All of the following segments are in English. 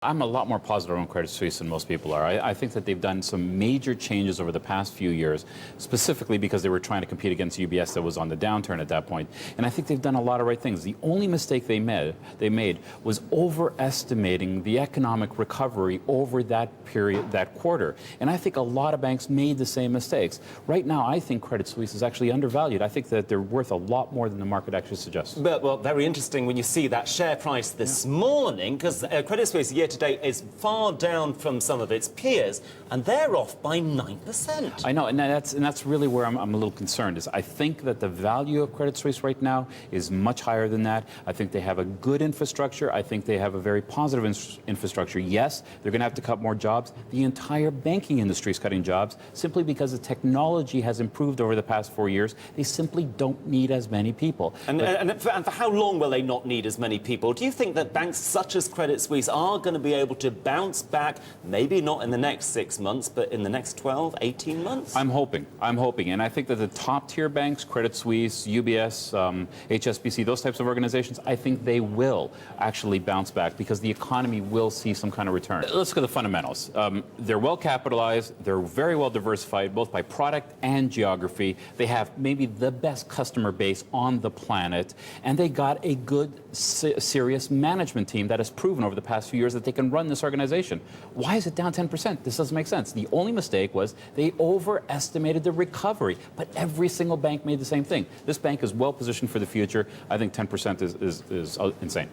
I'm a lot more positive on Credit Suisse than most people are. I think that they've done some major changes over the past few years, specifically because they were trying to compete against UBS that was on the downturn at that point. And I think they've done a lot of right things. The only mistake they made was overestimating the economic recovery over that period, that quarter. And I think a lot of banks made the same mistakes. Right now, I think Credit Suisse is actually undervalued. I think that they're worth a lot more than the market actually suggests. But, well, very interesting when you see that share price this morning, because Credit Suisse year to date is far down from some of its peers, and they're off by 9%. I know, and that's really where I'm a little concerned. Is I think that the value of Credit Suisse right now is much higher than that. I think they have a good infrastructure. I think they have a very positive infrastructure. Yes, they're going to have to cut more jobs. The entire banking industry is cutting jobs simply because the technology has improved over the past 4 years. They simply don't need as many people. And for how long will they not need as many people? Do you think that banks such as Credit Suisse are going to be able to bounce back, maybe not in the next 6 months, but in the next 12, 18 months? I'm hoping. And I think that the top-tier banks, Credit Suisse, UBS, HSBC, those types of organizations, I think they will actually bounce back because the economy will see some kind of return. Let's look at the fundamentals. They're well capitalized. They're very well diversified, both by product and geography. They have maybe the best customer base on the planet, and they got a good, serious management team that has proven over the past few years that they can run this organization. Why is it down 10%? This doesn't make sense. The only mistake was they overestimated the recovery, but every single bank made the same thing. This bank is well positioned for the future. I think 10% is insane.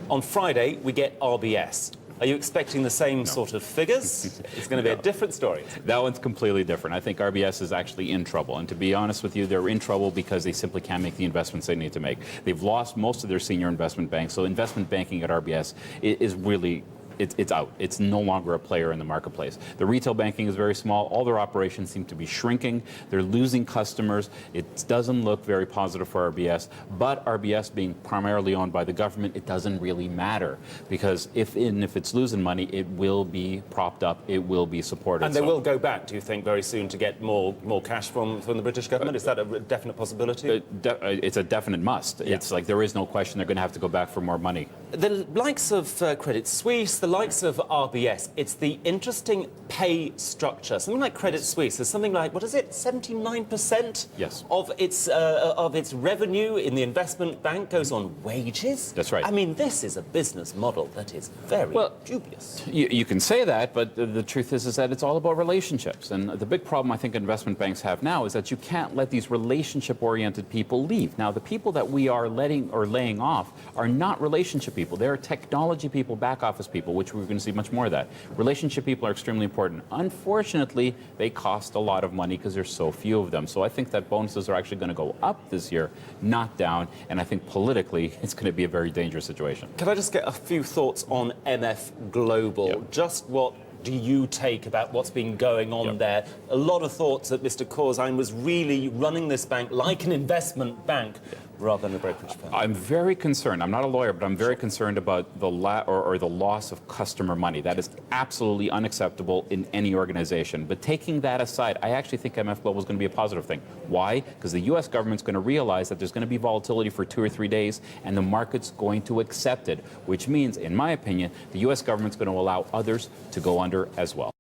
On Friday, we get RBS. Are you expecting the same sort of figures? It's going to be a different story. That one's completely different. I think RBS is actually in trouble. And to be honest with you, they're in trouble because they simply can't make the investments they need to make. They've lost most of their senior investment banks. So investment banking at RBS is really... It's out. It's no longer a player in the marketplace. The retail banking is very small. All their operations seem to be shrinking. They're losing customers. It doesn't look very positive for RBS. But RBS being primarily owned by the government, it doesn't really matter because if it's losing money, it will be propped up. It will be supported. And they will go back, do you think, very soon to get more cash from the British government? Is that a definite possibility? It's a definite must. Yeah. It's like there is no question they're going to have to go back for more money. The likes of Credit Suisse, the likes of RBS, it's the interesting pay structure. Something like Credit Suisse is something like, what is it, 79% yes. of its revenue in the investment bank goes on wages? That's right. I mean, this is a business model that is very dubious. You can say that, but the truth is that it's all about relationships. And the big problem I think investment banks have now is that you can't let these relationship-oriented people leave. Now, the people that we are laying off are not relationship people. They're technology people, back office people, which we're going to see much more of that. Relationship people are extremely important. Unfortunately, they cost a lot of money because there's so few of them. So I think that bonuses are actually going to go up this year, not down. And I think politically, it's going to be a very dangerous situation. Can I just get a few thoughts on MF Global? Yep. Just what do you take about what's been going on there? A lot of thoughts that Mr. Corzine was really running this bank like an investment bank rather than a brokerage firm. I'm very concerned. I'm not a lawyer, but I'm very concerned about the loss of customer money. That is absolutely unacceptable in any organization. But taking that aside, I actually think MF Global is going to be a positive thing. Why? Because the U.S. government's going to realize that there's going to be volatility for 2 or 3 days, and the market's going to accept it, which means, in my opinion, the U.S. government's going to allow others to go under as well.